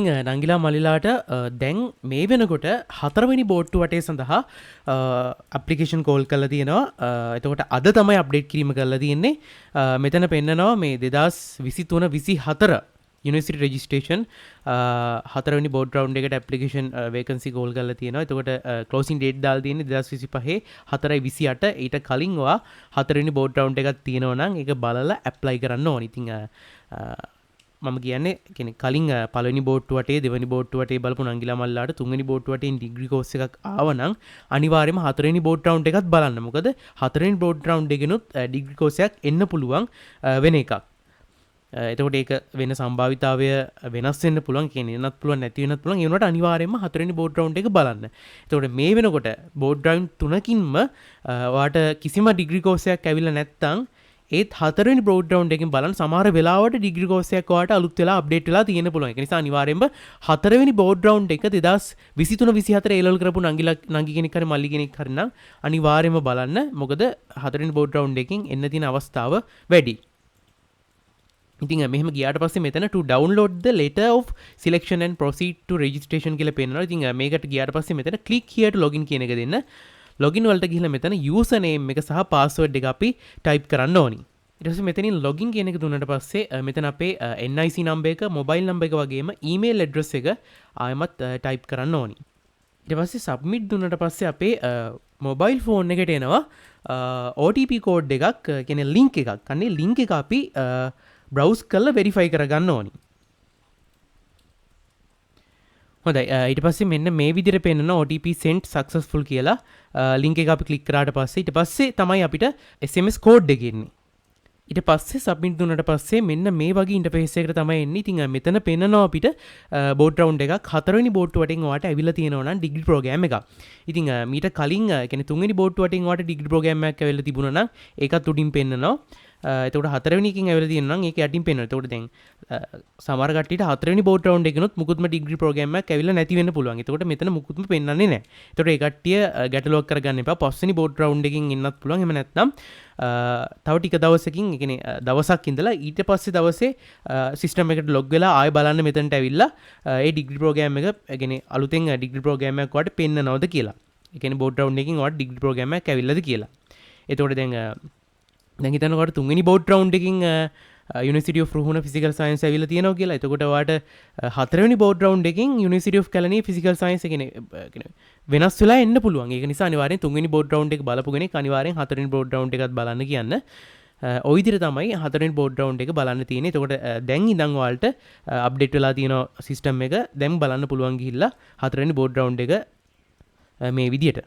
නංගිලා මලිලාට දැන් මේ වෙනකොට හතරවෙනි බෝට්ටු වටේ සඳහා අප්ලිකේෂන් කෝල් කරලා තියෙනවා. එතකොට අද තමයි අප්ඩේට් කිරීම කරලා තියෙන්නේ. මෙතන පෙන්නනවා මේ 2023 24 යුනිවර්සිටි රෙජිස්ට්‍රේෂන් හතරවෙනි බෝඩ් රවුන්ඩ් එකට ඇප්ලිකේෂන් වේකන්සි කෝල් කරලා තියෙනවා. එතකොට ක්ලෝසින් ඩේට් දාලා තියෙන්නේ 2025 4/28. ඊට කලින් ඔයා හතරවෙනි බෝඩ් රවුන්ඩ් එකක් තියෙනවා නම් ඒක බලලා ඇප්ලයි කරන්න ඕනි. ඉතින් මම කියන්නේ කලින් පළවෙනි බෝට්ටු වටේ දෙවෙනි බෝට්ටු වටේ බලපු නංගිලා මල්ලාට තුන්වෙනි බෝට්ටු වටේ ඩිග්‍රී කෝස් එකක් ආවනම් අනිවාර්යයෙන්ම හතරවෙනි බෝඩ් රවුන්ඩ් එකත් බලන්න. මොකද හතරවෙනි බෝඩ් රවුන්ඩ් එකෙනුත් ඩිග්‍රී කෝස් එකක් එන්න පුළුවන් වෙන එකක්. එතකොට ඒක වෙන සම්භාවිතාවය වෙනස් වෙන්න පුළුවන්. කියන්නේ එන්නත් පුළුවන් නැති වෙන්නත් පුළුවන්. ඒ වුණාට අනිවාර්යයෙන්ම හතරවෙනි බෝඩ් රවුන්ඩ් එක බලන්න. එතකොට මේ වෙනකොට බෝඩ් රවුන්ඩ් තුනකින්ම ඔයාට කිසිම ඩිග්‍රී කෝස් එකක් ඇවිල්ලා නැත්නම් ඒත් හතරවෙනි බෝඩ් රවුන්ඩ් එකෙන් බලන්න සමහර වෙලාවට ඩිග්‍රී කෝස් එකක් ඔයාලට අලුත් වෙලා අප්ඩේට් වෙලා තියෙන්න පුළුවන්. ඒක නිසා අනිවාර්යෙන්ම හතරවෙනි බෝඩ් රවුන්ඩ් එක 2023 24 A level කරපු නංගි කෙනෙක් හරි මල්ලි කෙනෙක් හරි නම් අනිවාර්යෙන්ම බලන්න. මොකද හතරවෙනි බෝඩ් රවුන්ඩ් එකෙන් එන්න තියෙන අවස්ථාව වැඩි. ඉතින් මෙහෙම ගියාට පස්සේ මෙතන to download the letter of selection and proceed to registration කියලා පෙන්නනවා. ඉතින් මේකට ගියාට පස්සේ මෙතන click here to login කියන එක දෙන්න. login වලට ගිහලා මෙතන user name එක සහ password එක අපි type කරන්න ඕනි. ඊට පස්සේ මෙතනින් login කියන එක දුන්නාට පස්සේ මෙතන අපේ NIC number එක, mobile number එක වගේම email address එක ආයෙමත් type කරන්න ඕනි. ඊට පස්සේ submit දුන්නාට පස්සේ අපේ mobile phone එකට එනවා OTP code එකක්, කියන්නේ link එකක්. අනේ link එක අපි browse කරලා verify කරගන්න ඕනි. හොඳයි, ඊට පස්සේ මෙන්න මේ විදිහට පෙන්නන OTP sent successful කියලා link එක අපි click කරාට පස්සේ ඊට පස්සේ තමයි අපිට SMS code එක එන්නේ. ඊට පස්සේ submit දුන්නාට පස්සේ මෙන්න මේ වගේ interface එකකට තමයි එන්නේ. ඉතින් මෙතන පෙන්නනවා අපිට board round එකක් හතරවෙනි බෝට්ටු වටෙන් ඔයාලට ඇවිල්ලා තියෙනවා නම් degree program එකක්. ඉතින් මීට කලින් කියන්නේ තුන්වෙනි බෝට්ටු වටෙන් ඔයාලට degree program එකක් ඇවිල්ලා තිබුණා නම් ඒකත් උඩින් පෙන්නනවා. එතකොට හතරවෙනි එකකින් ඇවිල්ලා තියෙනවා නම් ඒක යටින් පෙන්නනවා. එතකොට දැන් සමහර කට්ටියට හතරවෙනි බෝඩ් රවුන්ඩ් එකනොත් මුකුත්ම ඩිග්‍රී ප්‍රෝග්‍රෑම් එකක් ඇවිල්ලා නැති වෙන්න පුළුවන්. එතකොට මෙතන මුකුත්ම පෙන්වන්නේ නැහැ. එතකොට ඒ කට්ටිය ගැටලුවක් කරගන්න එපා. පස්වෙනි බෝඩ් රවුන්ඩ් එකකින් එන්නත් පුළුවන්. එහෙම නැත්නම් තව ටික දවසකින්, ඒ කියන්නේ දවසක් ඉඳලා ඊට පස්සේ දවසේ සිස්ටම් එකට ලොග් වෙලා ආයෙ බලන්න මෙතනට ඇවිල්ලා ඒ ඩිග්‍රී ප්‍රෝග්‍රෑම් එක, ඒ කියන්නේ අලුතෙන් ඩිග්‍රී ප්‍රෝග්‍රෑම් එකක් ඔයාලට පෙන්නනවද කියලා. ඒ කියන්නේ බෝඩ් රවුන්ඩ් එකකින් ඔයාලට ඩිග්‍රී ප්‍රෝග්‍රෑම් එකක් ඇවිල්ලාද කියලා. එතකොට දැන් හිතන්නකොට තුන්වෙනි බෝඩ් රවුන්ඩ් එකකින් University of Ruhuna Physical Science ඇවිල්ලා තියෙනවා කියලා. එතකොට ඔයාලට හතරවෙනි බෝඩ් රවුන්ඩ් එකකින් University of Kalaniya Physical Science කියන්නේ වෙනස් වෙලා එන්න පුළුවන්. ඒක නිසා අනිවාර්යෙන් තුන්වෙනි බෝඩ් රවුන්ඩ් එක බලපු කෙනෙක් අනිවාර්යෙන් හතරවෙනි බෝඩ් රවුන්ඩ් එකත් බලන්න කියන්න. ওই විදිහට තමයි හතරවෙනි බෝඩ් රවුන්ඩ් එක බලන්න තියෙන්නේ. එතකොට දැන් ඉඳන් ඔයාලට අප්ඩේට් වෙලා තියෙන සිස්ටම් එක දැන් බලන්න පුළුවන් ගිහිල්ලා හතරවෙනි බෝඩ් රවුන්ඩ් එක මේ විදිහට.